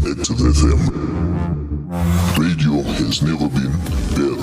Active FM. Radio has never been better.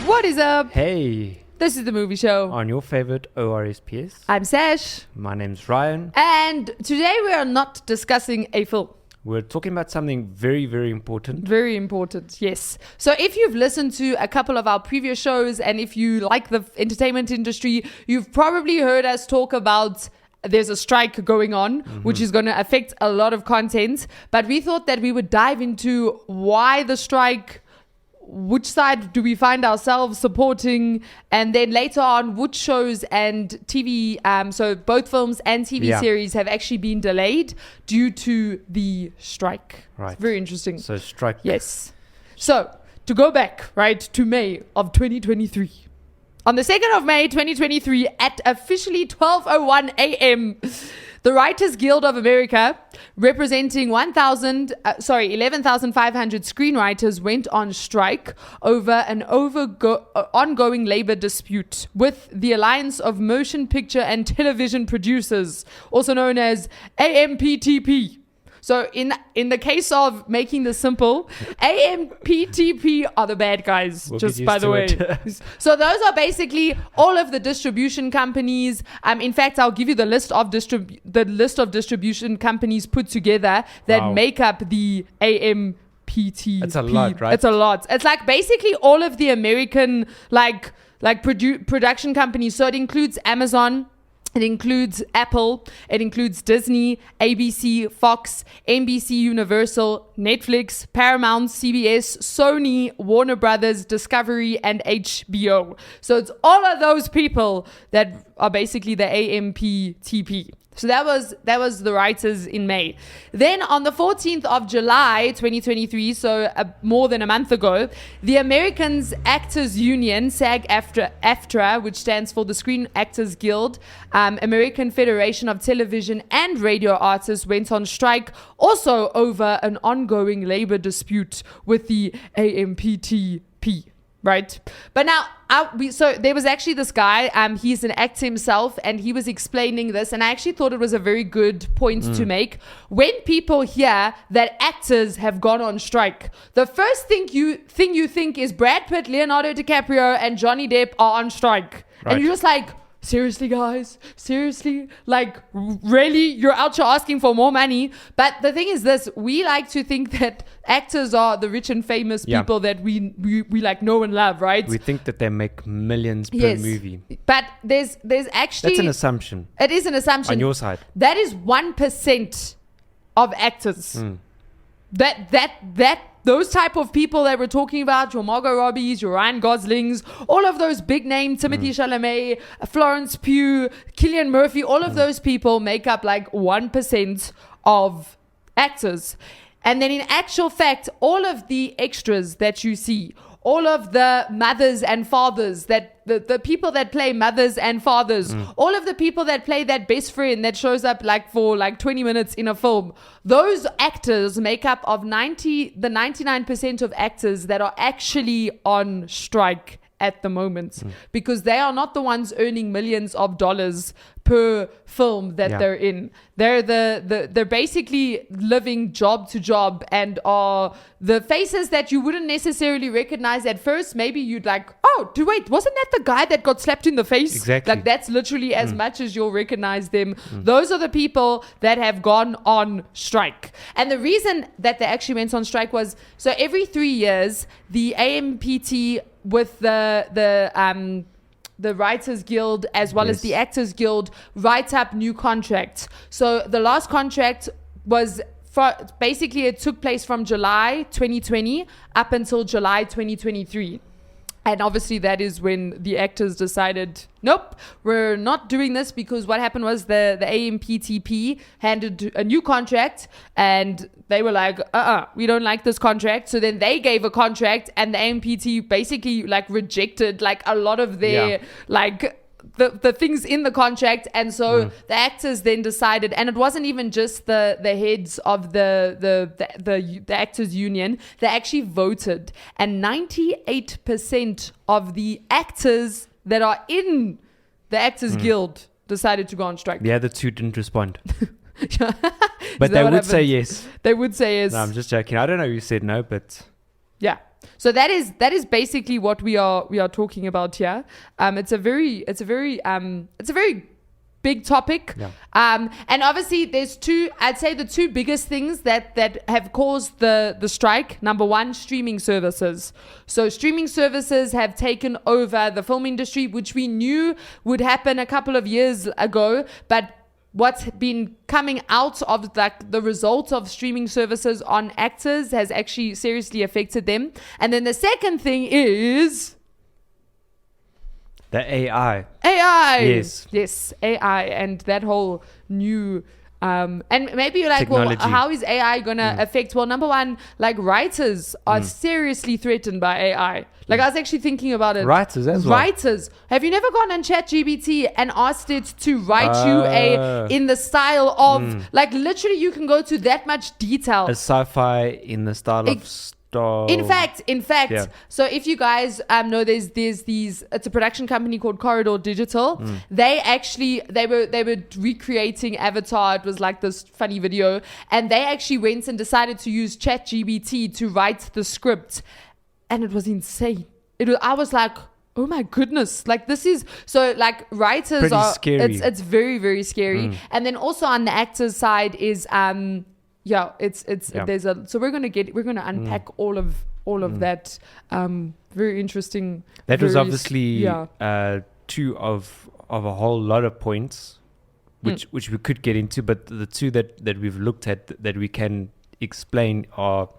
What is up? Hey, This is the movie show. on your favorite ORSPS. I'm Sash, My name's Ryan. and today we are not discussing a film. We're talking about something very, very important. Very important, yes. So if you've listened to a couple of our previous shows, and if you like the entertainment industry, you've probably heard us talk about there's a strike going on, which is going to affect a lot of content. But we thought that we would dive into why the strike, which side do we find ourselves supporting, and then later on which shows and TV, so both films and TV series have actually been delayed due to the strike. Right. It's very interesting. So strike. Yes. So to go back, right, to May of 2023. On the 2nd of May 2023 at officially 12:01 a.m., the Writers Guild of America, representing 11,500 screenwriters, went on strike over an ongoing labor dispute with the Alliance of Motion Picture and Television Producers, also known as AMPTP. So in the case of making this simple, AMPTP are the bad guys, We'll just get by used the to way. it. So those are basically all of the distribution companies. In fact, I'll give you the list of distribution companies put together that make up the AMPTP. That's a lot, right? It's a lot. It's like basically all of the American production companies. So it includes Amazon. It includes Apple, it includes Disney, ABC, Fox, NBC Universal, Netflix, Paramount, CBS, Sony, Warner Brothers, Discovery, and HBO. So it's all of those people that are basically the AMPTP. So that was the writers in May. Then on the 14th of July 2023, so more than a month ago, the Americans Actors Union, SAG-AFTRA, which stands for the Screen Actors Guild, American Federation of Television and Radio Artists, went on strike also over an ongoing labor dispute with the AMPTP. Right. But now, so there was actually this guy, he's an actor himself, and he was explaining this, and I actually thought it was a very good point to make. When people hear that actors have gone on strike, the first thing you think is Brad Pitt, Leonardo DiCaprio, and Johnny Depp are on strike. Right. And you're just like, seriously, guys? Seriously? Like, really? You're out here asking for more money? But the thing is this, we like to think that actors are the rich and famous people that we like know and love, right? We think that they make millions per movie. But there's actually... That's an assumption. It is an assumption. On your side. That is 1% of actors. That those type of people that we're talking about, your Margot Robbies, your Ryan Goslings, all of those big names, Timothée Chalamet, Florence Pugh, Cillian Murphy, all of those people make up like 1% of actors. And then in actual fact, all of the extras that you see, all of the mothers and fathers, that the people that play mothers and fathers, all of the people that play that best friend that shows up like for like 20 minutes in a film, those actors make up of 99% of actors that are actually on strike at the moment, because they are not the ones earning millions of dollars per film that they're in. They're basically living job to job and are the faces that you wouldn't necessarily recognize at first. Maybe you'd like, oh, wait, wasn't that the guy that got slapped in the face? Exactly. Like that's literally as much as you'll recognize them. Those are the people that have gone on strike. And the reason that they actually went on strike was, so every 3 years, the AMPT with the Writers Guild as well as the Actors Guild write up new contracts. So the last contract was basically it took place from July 2020 up until July 2023. And obviously that is when the actors decided, nope, we're not doing this, because what happened was the AMPTP handed a new contract and they were like, we don't like this contract. So then they gave a contract and the AMPT basically like rejected like a lot of their like the things in the contract. And so the actors then decided, and it wasn't even just the heads of the actors union, they actually voted, and 98% of the actors that are in the Actors Guild decided to go on strike. The other two didn't respond. But that they what would say happens? yes. They would say yes. No, I'm just joking. I don't know who said no, but Yeah. So that is basically what we are talking about here. It's a very big topic. Yeah. And obviously there's I'd say the two biggest things that have caused the strike. Number one, streaming services. So streaming services have taken over the film industry, which we knew would happen a couple of years ago, but what's been coming out of like the results of streaming services on actors has actually seriously affected them. And then the second thing is the AI. Yes, AI and that whole new and maybe you're like, technology. well, how is AI gonna affect? Well, number one, like writers are seriously threatened by AI. Like I was actually thinking about it. Writers as well. Writers. Have you never gone on ChatGPT and asked it to write you in the style of like literally you can go to that much detail. A sci-fi in the style of Star. In fact, Yeah. so if you guys know, there's these. It's a production company called Corridor Digital. They were recreating Avatar. It was like this funny video, and they actually went and decided to use ChatGPT to write the script, and it was insane. I was like, oh my goodness, like this is so like writers Pretty are scary. It's very, very scary. And then also on the actors side is there's so we're gonna unpack all of that very interesting. That was very obviously two of a whole lot of points which we could get into, but the two that we've looked at that we can explain are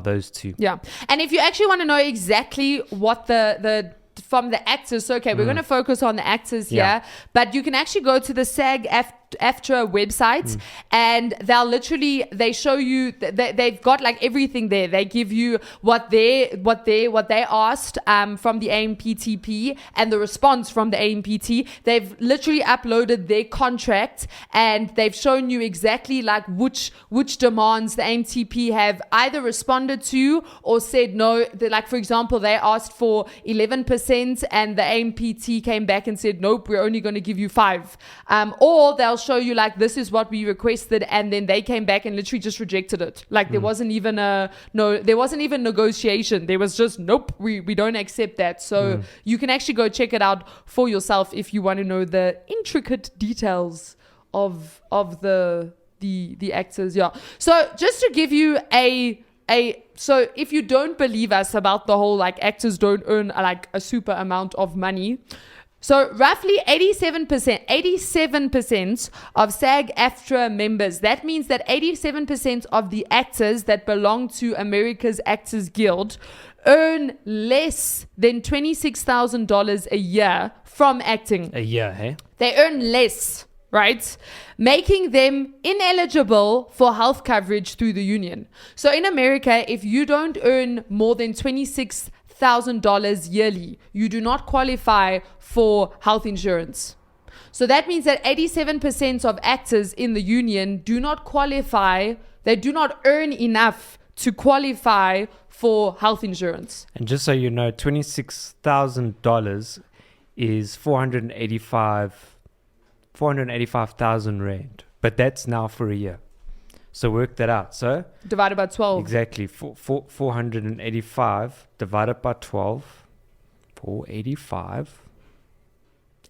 those two. Mm. Yeah. And if you actually want to know exactly what the from the actors, so okay, we're going to focus on the actors here, but you can actually go to the SAG-AFTRA website and they show you they've got like everything there. They give you what they asked from the AMPTP and the response from the AMPT. They've literally uploaded their contract and they've shown you exactly like which demands the AMTP have either responded to or said no. Like for example, they asked for 11% and the AMPT came back and said nope, we're only going to give you 5%. Or they'll show you like this is what we requested and then they came back and literally just rejected it. Like there wasn't even negotiation. There was just nope, we don't accept that. So you can actually go check it out for yourself if you want to know the intricate details of the actors. Yeah. So just to give you so if you don't believe us about the whole like actors don't earn like a super amount of money, so roughly 87% of SAG-AFTRA members, that means that 87% of the actors that belong to America's Actors Guild earn less than $26,000 a year from acting. A year, hey? They earn less, right? Making them ineligible for health coverage through the union. So in America, if you don't earn more than $26,000 yearly, you do not qualify for health insurance. So that means that 87% of actors in the union do not qualify, they do not earn enough to qualify for health insurance. And just so you know, $26,000 is 485,000 rand, but that's now for a year. So work that out. So divided by 12. Exactly. 485 divided by 12. 485.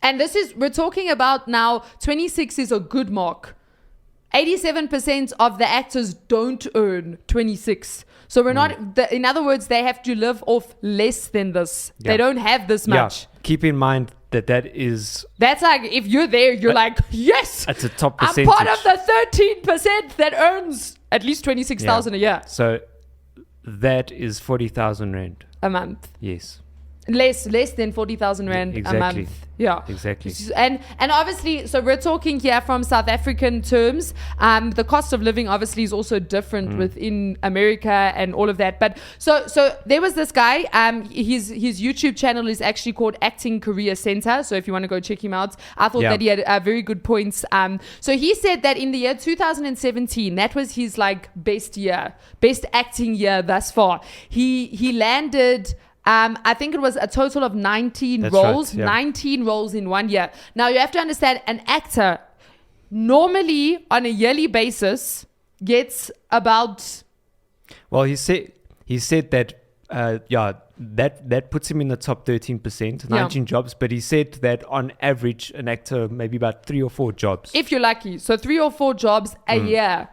And we're talking about now 26 is a good mark. 87% of the actors don't earn 26. So we're not, in other words, they have to live off less than this. Yeah. They don't have this much. Keep in mind that is... That's like, if you're there, you're like, yes! That's a top I'm percentage. part of the 13% that earns at least 26,000 a year. So that is 40,000 rand. A month. Yes. Less than 40,000 rand a month. Yeah. Exactly. And obviously, so we're talking here from South African terms. The cost of living obviously is also different within America and all of that. But so there was this guy, his YouTube channel is actually called Acting Career Center. So if you want to go check him out, I thought that he had very good points. So he said that in the year 2017, that was his like best acting year thus far. He landed... I think it was a total of 19 roles, 19 roles in 1 year. Now you have to understand, an actor, normally on a yearly basis gets about... Well, he said that that puts him in the top 13%, 19 jobs. But he said that on average, an actor maybe about 3 or 4 jobs. If you're lucky, so 3 or 4 jobs a year.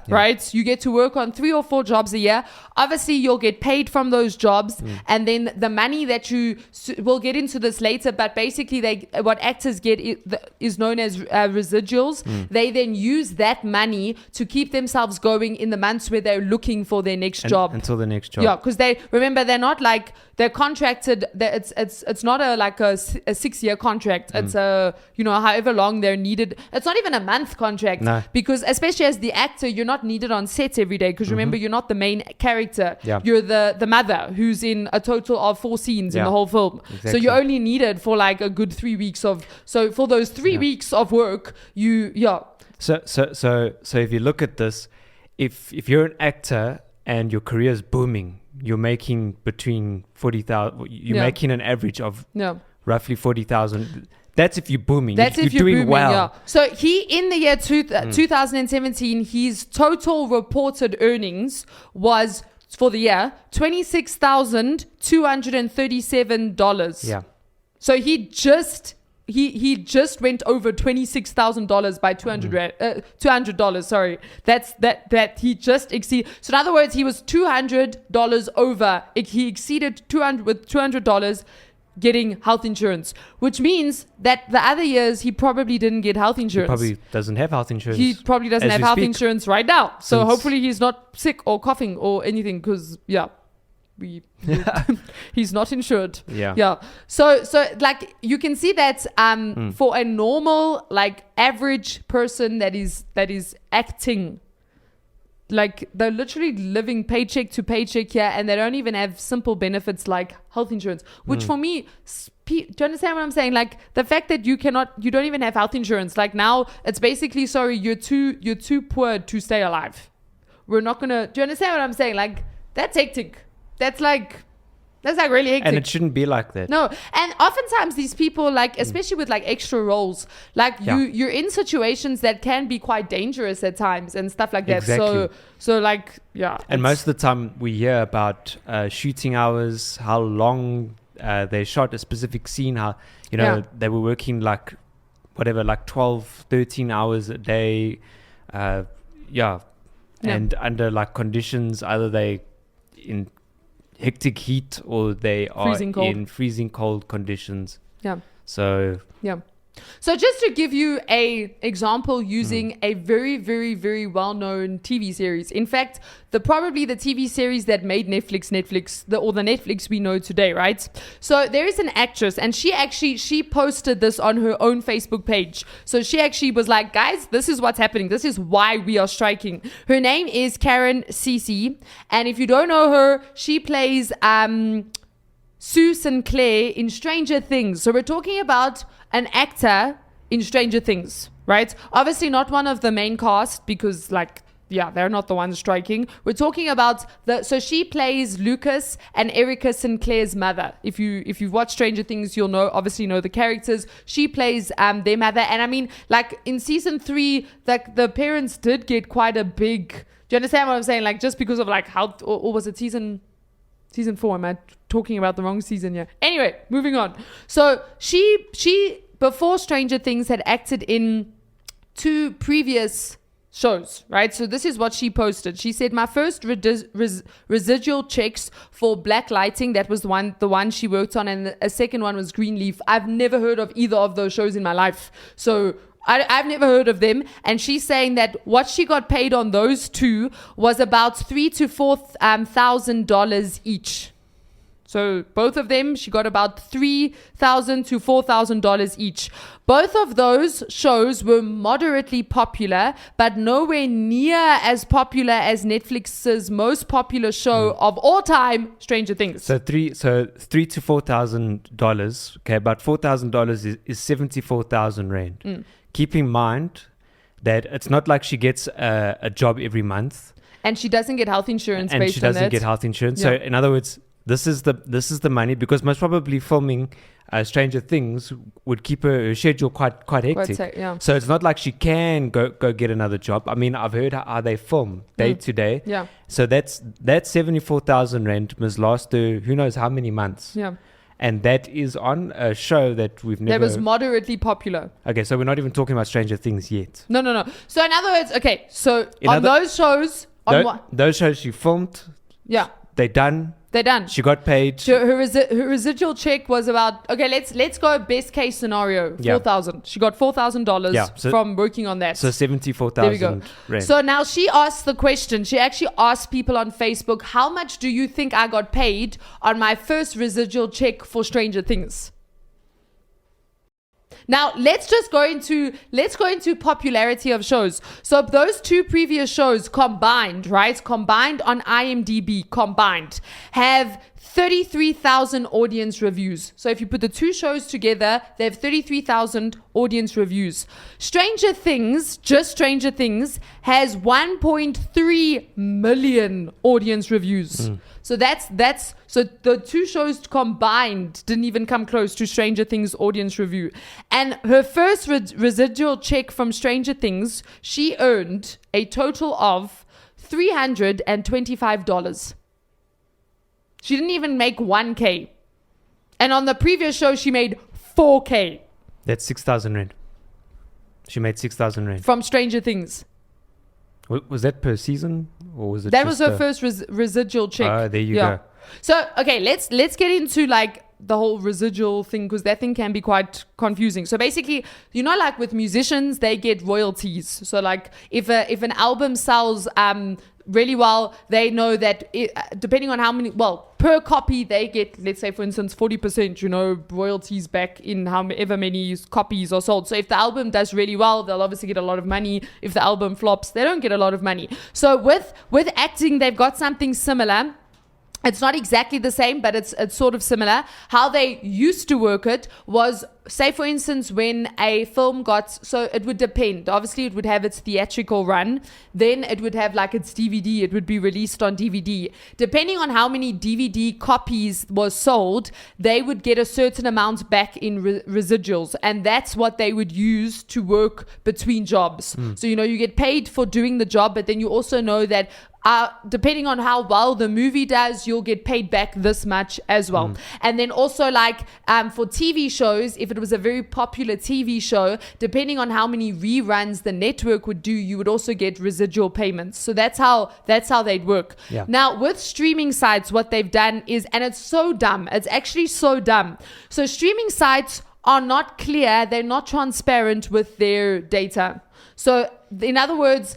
Right? You get to work on 3 or 4 jobs a year. Obviously, you'll get paid from those jobs, and then the money that we'll get into this later, but basically what actors get is known as residuals. They then use that money to keep themselves going in the months where they're looking for their next job. Until the next job. Yeah, because they're not like, they're contracted. It's not a 6-year contract. It's however long they're needed. It's not even a month contract. No. Because especially as the actor, you're not needed on set every day. Because remember, you're not the main character. Yeah. You're the mother who's in a total of 4 scenes in the whole film. Exactly. So you're only needed for like a good 3 weeks of. So for those 3 weeks of work, So if you look at this, if you're an actor and your career is booming, you're making between 40,000. You're making an average of roughly 40,000. That's if you're booming. That's if you're doing booming, well. Yeah. So he, in the year 2017, his total reported earnings was, for the year, $26,237. Yeah. So he just went over $26,000 by $200. Sorry, that he just exceeded. So in other words, he was $200 over. He exceeded $200 getting health insurance, which means that the other years he probably didn't get health insurance. He probably doesn't have health insurance. He probably doesn't have health insurance right now. So hopefully he's not sick or coughing or anything, because he's not insured. Yeah. So like you can see that for a normal like average person that is acting, like they're literally living paycheck to paycheck here, and they don't even have simple benefits like health insurance, which for me, do you understand what I'm saying? Like the fact that you don't even have health insurance, like now it's basically, sorry, you're too poor to stay alive. We're not gonna, do you understand what I'm saying? Like that's hectic. That's like really hectic. And it shouldn't be like that. No. And oftentimes these people, like, especially with like extra roles, like you're in situations that can be quite dangerous at times and stuff like that. Exactly. So like, yeah. And most of the time we hear about shooting hours, how long they shot a specific scene, how, they were working like 12, 13 hours a day. And under like conditions, either they in hectic heat or they are in freezing cold conditions. So just to give you a example using a very, very, very well-known TV series. In fact, probably the TV series that made Netflix, the Netflix we know today, right? So there is an actress, and she posted this on her own Facebook page. So she actually was like, guys, this is what's happening. This is why we are striking. Her name is Karen Cece. And if you don't know her, she plays Sue Sinclair in Stranger Things. So we're talking about an actor in Stranger Things, right? Obviously not one of the main cast, because they're not the ones striking. We're talking about so she plays Lucas and Erica Sinclair's mother. If you've watched Stranger Things, you'll obviously know the characters. She plays their mother. And I mean, like in season 3, like the parents did get quite a big, do you understand what I'm saying? Like just because of like how, or was it season 4? Am I talking about the wrong season here? Anyway, moving on. So she before Stranger Things had acted in 2 previous shows, right? So this is what she posted. She said, my first residual checks for Black Lighting, that was the one she worked on, and a second one was Greenleaf. I've never heard of either of those shows in my life. So I've never heard of them. And she's saying that what she got paid on those 2 was about $3,000 to $4,000 each. So both of them, she got about $3,000 to $4,000 each. Both of those shows were moderately popular, but nowhere near as popular as Netflix's most popular show of all time, Stranger Things. So $3,000 to $4,000. Okay, about $4,000 is 74,000 rand. Keep in mind that it's not like she gets a job every month. And she doesn't get health insurance and based she on doesn't that. get health insurance. Yeah. So in other words, this is the money, because most probably filming Stranger Things would keep her schedule quite hectic. Yeah. So it's not like she can go get another job. I mean, I've heard how they film day to day. Yeah. So that 74,000 rand must last her who knows how many months. Yeah. And that is on a show that we've never... That was moderately popular. Okay, so we're not even talking about Stranger Things yet. No. So in other words, okay, so on those shows... Those shows she filmed, yeah, they're done. They're done. She got paid. Her residual check was about, okay, let's go best case scenario, 4,000. She got $4,000 from working on that. So 74,000 rand. So now she asked the question. She actually asked people on Facebook, how much do you think I got paid on my first residual check for Stranger Things? Now let's go into popularity of shows. So those two previous shows combined on IMDb have 33,000 audience reviews. So if you put the two shows together, they have 33,000 audience reviews. Stranger Things has 1.3 million audience reviews. So so the two shows combined didn't even come close to Stranger Things audience review. And her first residual check from Stranger Things, she earned a total of $325. She didn't even make 1K. And on the previous show, she made 4K. That's 6,000 rand. She made 6,000 rand. From Stranger Things. Was that per season? Or was it that was her first residual check. There you go. So, okay, let's get into like the whole residual thing, because that thing can be quite confusing. So basically, you know, like with musicians, they get royalties. So like if an album sells really well, they know that depending on how many, per copy they get, let's say for instance 40%, royalties back in however many copies are sold. So if the album does really well, they'll obviously get a lot of money. If the album flops, they don't get a lot of money. So with acting, they've got something similar. It's not exactly the same, but it's sort of similar. How they used to work it was, say for instance, when a film so it would depend. Obviously, it would have its theatrical run. Then it would have like its DVD. It would be released on DVD. Depending on how many DVD copies was sold, they would get a certain amount back in residuals. And that's what they would use to work between jobs. So, you get paid for doing the job, but then you also know that depending on how well the movie does, you'll get paid back this much as well. And then also like for TV shows, if it was a very popular TV show, depending on how many reruns the network would do, you would also get residual payments. So that's how they'd work. Yeah. Now with streaming sites, what they've done is, and it's so dumb, it's actually so dumb. So streaming sites are not clear, they're not transparent with their data. So in other words,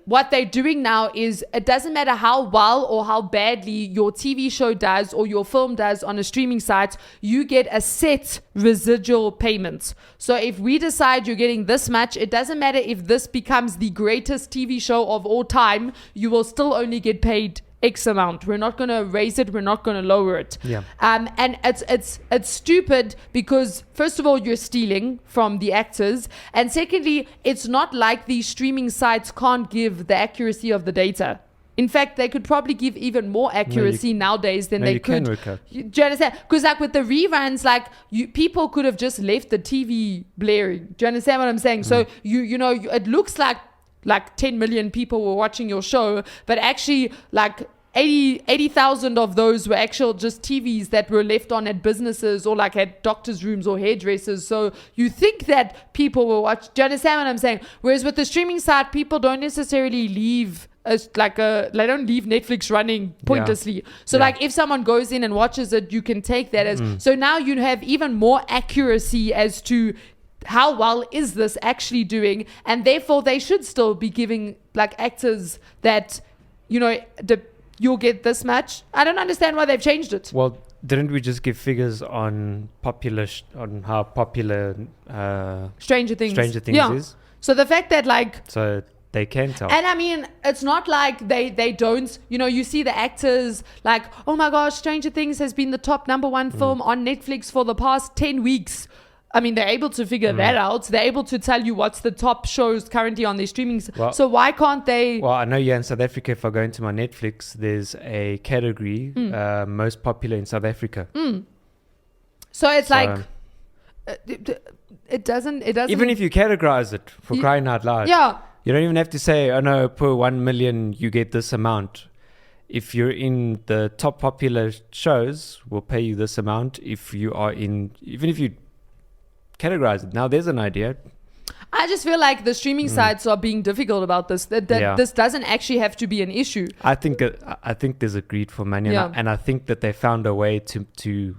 what they're doing now is, it doesn't matter how well or how badly your TV show does or your film does on a streaming site, you get a set residual payment. So if we decide you're getting this much, it doesn't matter if this becomes the greatest TV show of all time, you will still only get paid X amount. We're not going to raise it. We're not going to lower it. Yeah. And it's stupid because first of all, you're stealing from the actors. And secondly, it's not like these streaming sites can't give the accuracy of the data. In fact, they could probably give even more accuracy nowadays than they could. Can work out. Do you understand? Because like with the reruns, like people could have just left the TV blaring. Do you understand what I'm saying? So it looks like 10 million people were watching your show, but actually like 80,000 of those were actual just TVs that were left on at businesses or like at doctors' rooms or hairdressers. So you think that people will watch. Do you understand what I'm saying? Whereas with the streaming side, people don't necessarily leave they don't leave Netflix running pointlessly. So like if someone goes in and watches it, you can take that as, so now you have even more accuracy as to how well is this actually doing, and therefore they should still be giving like actors that you'll get this much. I don't understand why they've changed it. Well, didn't we just give figures on how popular Stranger Things is? So the fact that so they can tell. And I mean, it's not like they don't, you see the actors like, oh my gosh, Stranger Things has been the top #1 film on Netflix for the past 10 weeks. I mean, they're able to figure that out. They're able to tell you what's the top shows currently on their streaming. Well, so why can't they? Well, I know here in South Africa, if I go into my Netflix, there's a category most popular in South Africa. So it's like it doesn't. Even if you categorize it, for crying out loud, you don't even have to say, oh no, per 1 million you get this amount. If you're in the top popular shows, we'll pay you this amount. If you are in, even if you categorize it, now there's an idea. I just feel like the streaming sites are being difficult about this. That this doesn't actually have to be an issue. I think there's a greed for money, and I think that they found a way to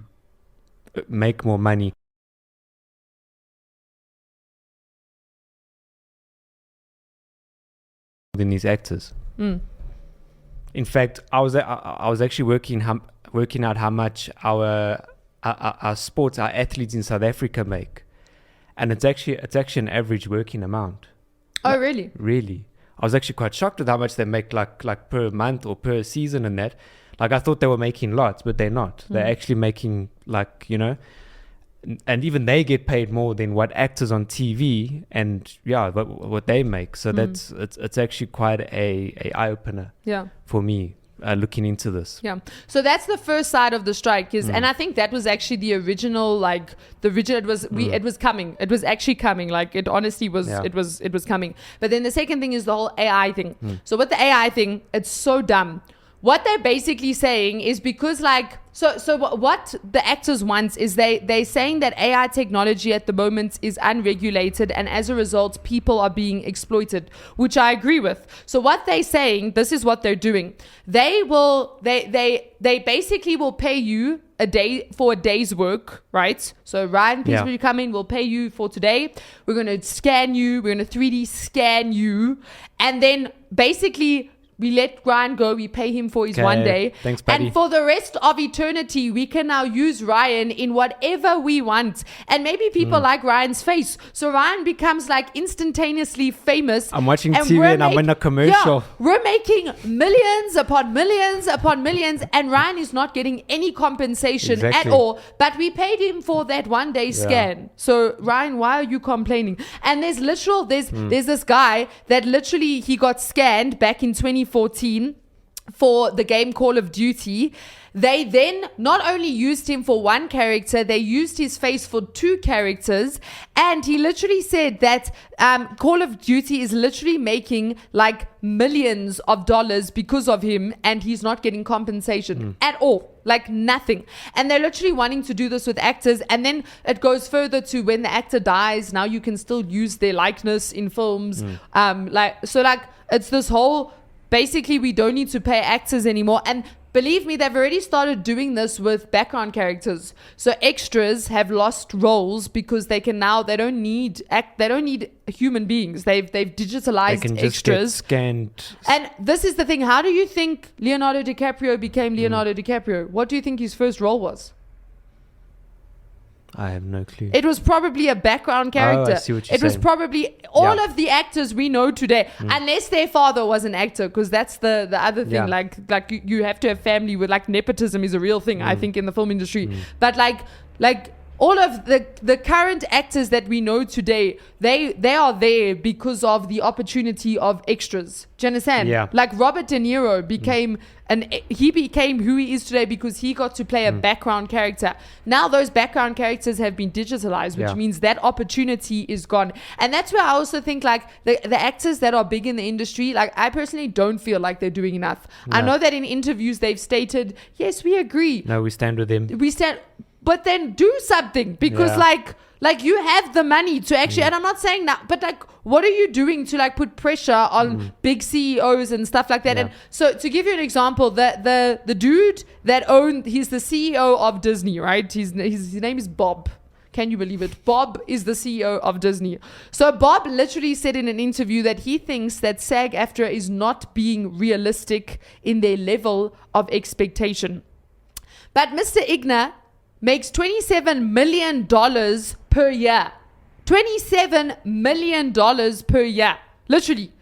make more money. Than these actors. In fact, I was actually working out how much our sports, our athletes in South Africa make, and it's actually an average working amount. Oh, really? Really, I was actually quite shocked with how much they make, like per month or per season, and that. Like, I thought they were making lots, but they're not. They're actually making, like, you know. And even they get paid more than what actors on TV and what they make. So that's it's actually quite a eye opener for me looking into this. Yeah. So that's the first side of the strike and I think that was actually the original it was coming. It was actually coming. Like, it honestly was it was coming. But then the second thing is the whole AI thing. So with the AI thing, it's so dumb. What they're basically saying is because, like, so what the actors want is they're saying that AI technology at the moment is unregulated, and as a result, people are being exploited, which I agree with. So what they're saying, this is what they're doing. They basically will pay you a day for a day's work, right? So Ryan, please will you come in? We'll pay you for today. We're going to scan you. We're going to 3D scan you, and then basically we let Ryan go. We pay him for his 1 day. Thanks, buddy. And for the rest of eternity, we can now use Ryan in whatever we want. And maybe people like Ryan's face. So Ryan becomes, like, instantaneously famous. I'm watching TV and I'm in a commercial. Yeah, we're making millions upon millions upon millions. And Ryan is not getting any compensation at all. But we paid him for that 1 day scan. So Ryan, why are you complaining? And there's this guy that literally he got scanned back in 2014 for the game Call of Duty. They then not only used him for one character, they used his face for 2 characters. And he literally said that Call of Duty is literally making like millions of dollars because of him, and he's not getting compensation at all. Like, nothing. And they're literally wanting to do this with actors. And then it goes further to when the actor dies, now you can still use their likeness in films. It's this whole, basically, we don't need to pay actors anymore. And believe me, they've already started doing this with background characters. So extras have lost roles because they don't need human beings. They've digitalized they can extras. Just get scanned. And this is the thing. How do you think Leonardo DiCaprio became Leonardo DiCaprio? What do you think his first role was? I have no clue. It was probably a background character. Oh, I see what you're It was saying. probably all of the actors we know today, unless their father was an actor, because that's the other thing. Like you have to have family with, like, nepotism is a real thing, I think, in the film industry. But like all of the current actors that we know today, they are there because of the opportunity of extras. Do you understand? Yeah. Like Robert De Niro became he became who he is today because he got to play a background character. Now those background characters have been digitalized, which means that opportunity is gone. And that's where I also think, like, the actors that are big in the industry, like, I personally don't feel like they're doing enough. No. I know that in interviews they've stated, yes, we agree. No, we stand with them. But then do something, because like you have the money to actually, and I'm not saying that, but like, what are you doing to, like, put pressure on big CEOs and stuff like that? And so, to give you an example, the dude that he's the CEO of Disney, right? His name is Bob. Can you believe it? Bob is the CEO of Disney. So Bob literally said in an interview that he thinks that SAG-AFTRA is not being realistic in their level of expectation. But Mr. Igna makes $27 million per year. $27 million per year. Literally.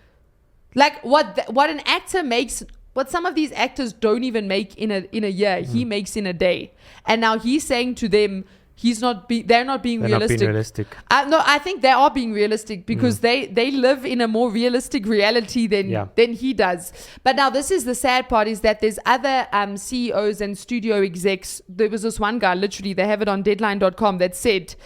Like, what an actor makes, what some of these actors don't even make in a year, he makes in a day. And now he's saying to them, They're not being They're not realistic. being realistic. No, I think they are being realistic because they live in a more realistic reality than he does. But now this is the sad part, is that there's other CEOs and studio execs. There was this one guy, literally, they have it on deadline.com, that said,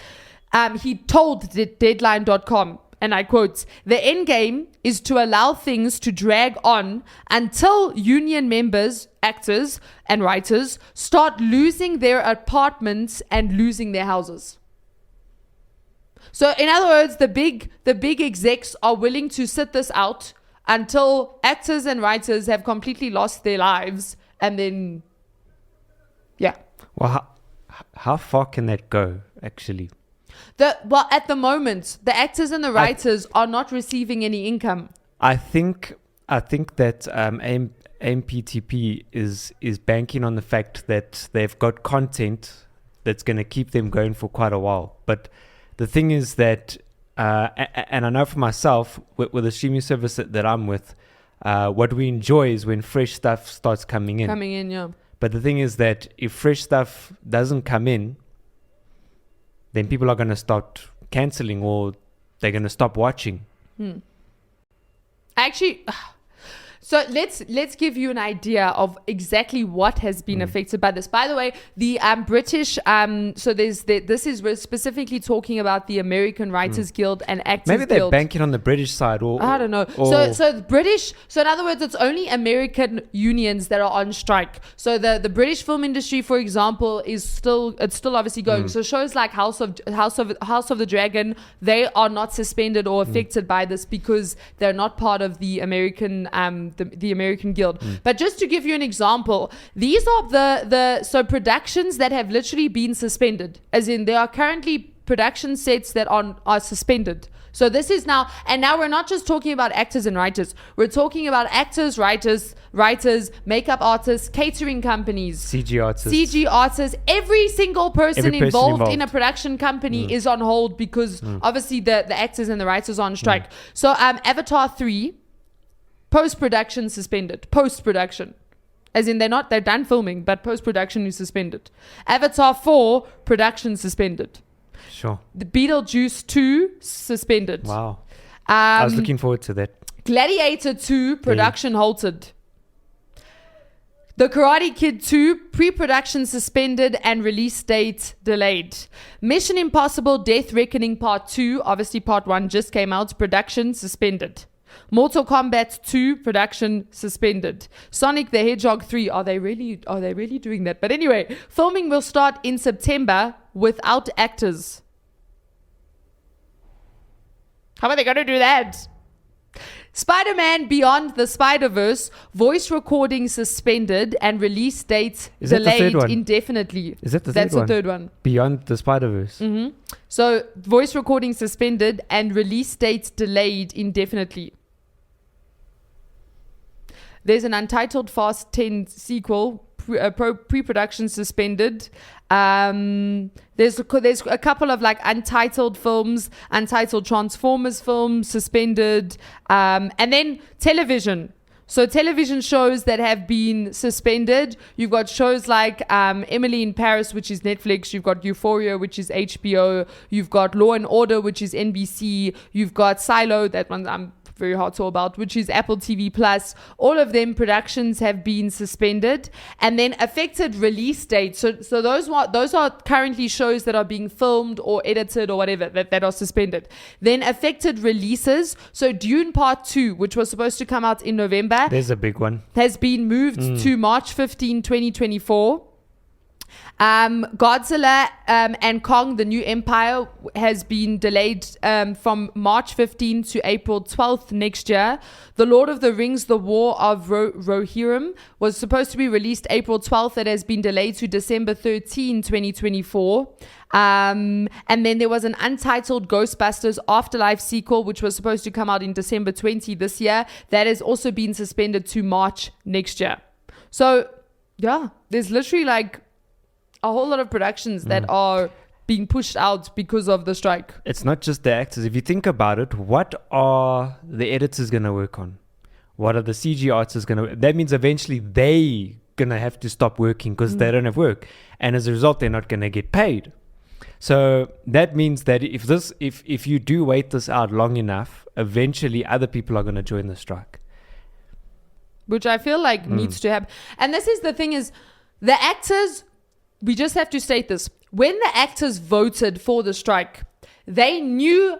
he told deadline.com, and I quote, "The end game is to allow things to drag on until union members, actors and writers start losing their apartments and losing their houses." So in other words, the big execs are willing to sit this out until actors and writers have completely lost their lives, and then, yeah. Well, how far can that go, actually? At the moment, the actors and the writers are not receiving any income. I think that AMPTP is banking on the fact that they've got content that's going to keep them going for quite a while. But the thing is that, and I know for myself, with the streaming service that I'm with, what we enjoy is when fresh stuff starts coming in. Yeah. But the thing is that if fresh stuff doesn't come in, then people are going to start canceling, or they're going to stop watching. Actually, so let's give you an idea of exactly what has been affected by this. By the way, the British, so this is, we're specifically talking about the American Writers Guild and Actors Guild. Maybe they're banking on the British side, or I don't know. So the British. So in other words, it's only American unions that are on strike. So the British film industry, for example, is still obviously going. So shows like House of the Dragon, they are not suspended or affected by this because they're not part of the American the American Guild. But just to give you an example, these are the productions that have literally been suspended, as in there are currently production sets that are suspended. So this is now we're not just talking about actors and writers. We're talking about actors, writers, makeup artists, catering companies, CG artists. Every single person involved in a production company is on hold because obviously the actors and the writers are on strike. So Avatar 3, post-production suspended. Post-production. As in they're done filming, but post-production is suspended. Avatar 4, production suspended. Sure. The Beetlejuice 2, suspended. Wow. I was looking forward to that. Gladiator 2, production halted. The Karate Kid 2, pre-production suspended and release date delayed. Mission Impossible Death Reckoning Part 2, obviously Part 1 just came out, production suspended. Mortal Kombat 2, production suspended. Sonic the Hedgehog 3, are they really doing that? But anyway, filming will start in September without actors. How are they going to do that? Spider-Man Beyond the Spider-Verse, voice recording suspended and release date delayed indefinitely. Is that the third one? That's the third one. Beyond the Spider-Verse. So voice recording suspended and release date delayed indefinitely. There's an untitled Fast 10 sequel, pre-production suspended. There's a couple of like untitled films, untitled Transformers films suspended, and then television. So television shows that have been suspended. You've got shows like Emily in Paris, which is Netflix. You've got Euphoria, which is HBO. You've got Law and Order, which is NBC. You've got Silo, that one I'm very hard to about, which is Apple TV Plus. All of them productions have been suspended, and then affected release dates. So those are currently shows that are being filmed or edited or whatever that are suspended. Then affected releases. So Dune Part 2, which was supposed to come out in November, there's a big one, has been moved to March 15, 2024. Godzilla and Kong, the New Empire, has been delayed from March 15 to April 12th next year. The Lord of the Rings, The War of Rohirrim, was supposed to be released April 12th. It has been delayed to December 13, 2024. And then there was an untitled Ghostbusters Afterlife sequel, which was supposed to come out in December 20 this year. That has also been suspended to March next year. So, yeah, there's literally like a whole lot of productions that are being pushed out because of the strike. It's not just the actors. If you think about it, what are the editors going to work on? What are the CG artists going to... That means eventually they going to have to stop working because they don't have work. And as a result, they're not going to get paid. So that means that if you do wait this out long enough, eventually other people are going to join the strike. Which I feel like needs to happen. And this is the thing is, the actors, we just have to state this. When the actors voted for the strike, they knew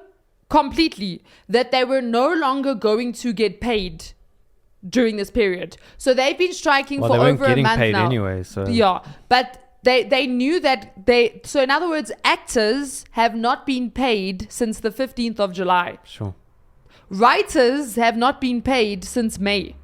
completely that they were no longer going to get paid during this period. So they've been striking for over a month now. They weren't getting paid anyway. So. Yeah, but they knew that so in other words, actors have not been paid since the 15th of July. Sure. Writers have not been paid since May.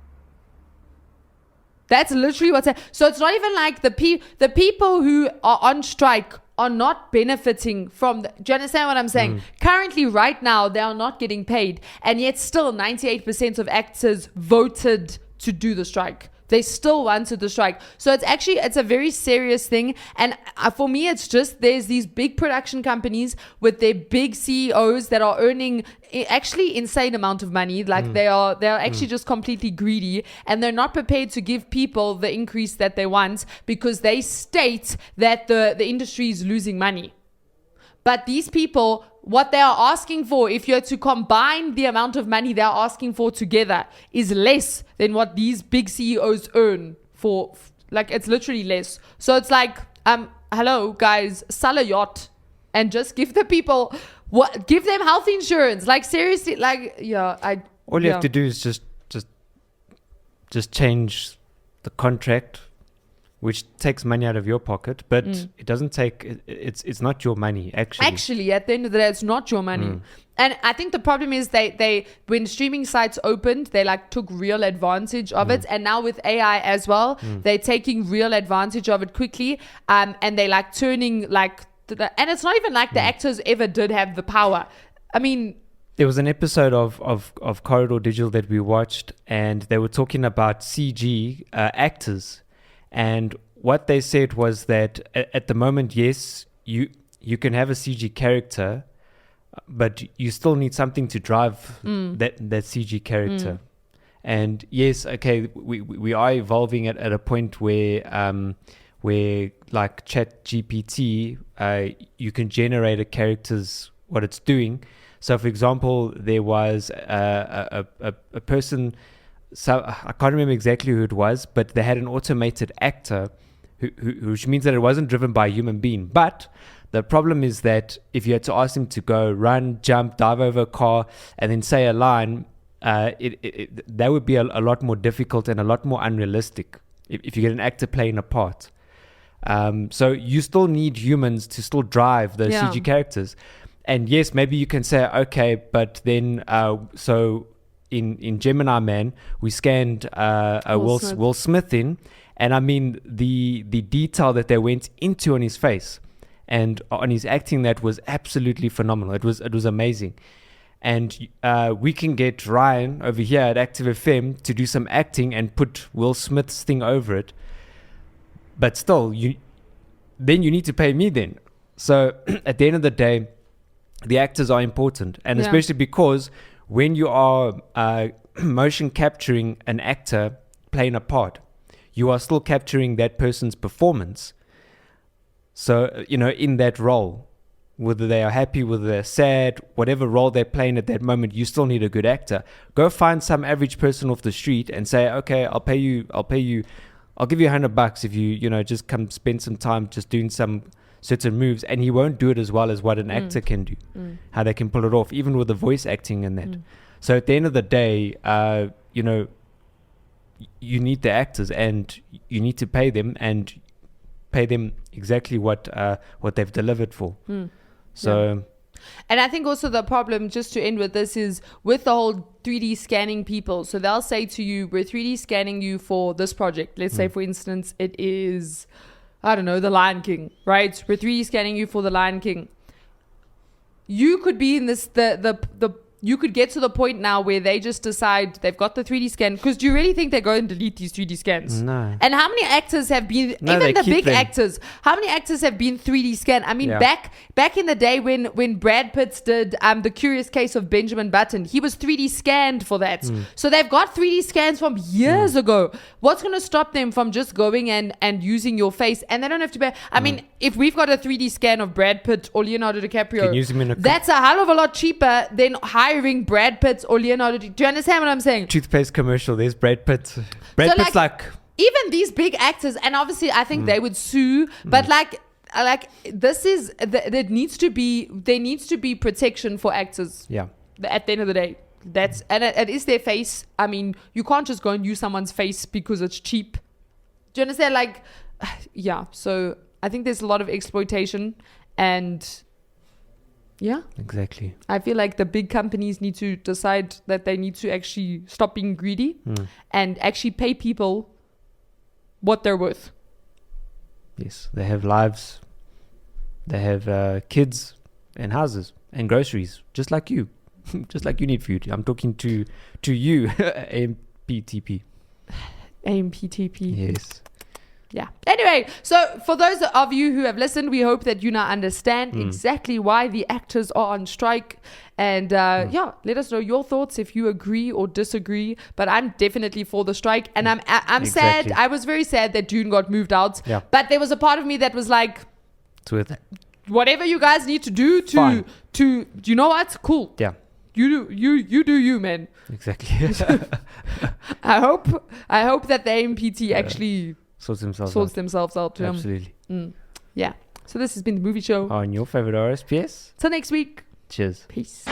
That's literally what's happening. So it's not even like the people who are on strike are not benefiting from do you understand what I'm saying? Currently, right now, they are not getting paid. And yet still 98% of actors voted to do the strike. They still wanted the strike. So it's a very serious thing. And for me, it's just there's these big production companies with their big CEOs that are earning actually insane amount of money. Like they are actually just completely greedy, and they're not prepared to give people the increase that they want because they state that the industry is losing money. But these people, what they are asking for, if you're to combine the amount of money they're asking for together, is less than what these big CEOs earn for. Like, it's literally less. So it's like, hello, guys, sell a yacht and just give the people, give them health insurance. Like, seriously, like, yeah. All you have to do is just change the contract, which takes money out of your pocket, but it doesn't take, it's not your money, actually. Actually, at the end of the day, it's not your money. And I think the problem is they when streaming sites opened, they like took real advantage of it. And now with AI as well, they're taking real advantage of it quickly. And they like turning like, and it's not even like the actors ever did have the power. I mean, there was an episode of Corridor Digital that we watched, and they were talking about CG actors. And what they said was that at the moment, yes, you can have a CG character, but you still need something to drive that CG character. And yes, okay, we are evolving at a point where like Chat GPT, you can generate a character's what it's doing. So, for example, there was a person. So I can't remember exactly who it was, but they had an automated actor, which means that it wasn't driven by a human being. But the problem is that if you had to ask him to go run, jump, dive over a car, and then say a line, that would be a lot more difficult and a lot more unrealistic if you get an actor playing a part. So you still need humans to still drive the CG characters. And yes, maybe you can say, okay, but then so... In Gemini Man, we scanned Will Smith in, and I mean the detail that they went into on his face and on his acting, that was absolutely phenomenal. It was amazing. And we can get Ryan over here at Active FM to do some acting and put Will Smith's thing over it. But still, you need to pay me then. So at the end of the day, the actors are important, and especially because when you are motion capturing an actor playing a part, you are still capturing that person's performance. So, in that role, whether they are happy, whether they're sad, whatever role they're playing at that moment, you still need a good actor. Go find some average person off the street and say, okay, I'll give you $100 if you just come spend some time just doing some certain moves, and he won't do it as well as what an actor can do, how they can pull it off, even with the voice acting and that. So at the end of the day, you need the actors, and you need to pay them, and pay them exactly what they've delivered for. So and I think also the problem, just to end with this, is with the whole 3D scanning people. So they'll say to you, we're 3D scanning you for this project. Let's say, for instance, it is, I don't know, The Lion King, right? We're 3D scanning you for The Lion King. You could be in this, the you could get to the point now where they just decide they've got the 3D scan. Because do you really think they're going to delete these 3D scans? No. And how many actors have been, No, even they the keep big them. actors, how many actors have been 3D scanned? I mean, Yeah. back in the day when Brad Pitt did The Curious Case of Benjamin Button, he was 3D scanned for that. So they've got 3D scans from years ago. What's going to stop them from just going and using your face? And they don't have to be, I mean, if we've got a 3D scan of Brad Pitt or Leonardo DiCaprio, Can use him in a that's a hell of a lot cheaper than hiring Brad Pitt or Leonardo. Do you understand what I'm saying? toothpaste commercial. There's Brad Pitt. Brad So, Pitt's like even these big actors, and obviously I think they would sue, but like this is there needs to be protection for actors. yeah. At the end of the day, that's and it is their face. I mean, you can't just go and use someone's face because it's cheap. Do you understand? Like, yeah. So I think there's a lot of exploitation, and yeah, Exactly. I feel like the big companies need to decide that they need to actually stop being greedy and actually pay people what they're worth. Yes, they have lives. They have kids and houses and groceries, just like you. Just like you need food. I'm talking to you, AMPTP. AMPTP. Yes. Yeah. Anyway, so for those of you who have listened, we hope that you now understand exactly why the actors are on strike. And yeah, let us know your thoughts if you agree or disagree. But I'm definitely for the strike. And I'm Exactly. sad. I was very sad that Dune got moved out. Yeah. But there was a part of me that was like, It's worth it. whatever you guys need to do Fine. to you know what? Cool. Yeah. You do you, man. Exactly. I hope that the AMPT actually Sorts themselves sorts out. themselves out. Absolutely. Yeah. So this has been the movie show. On your favorite RSPS. Till next week. Cheers. Peace.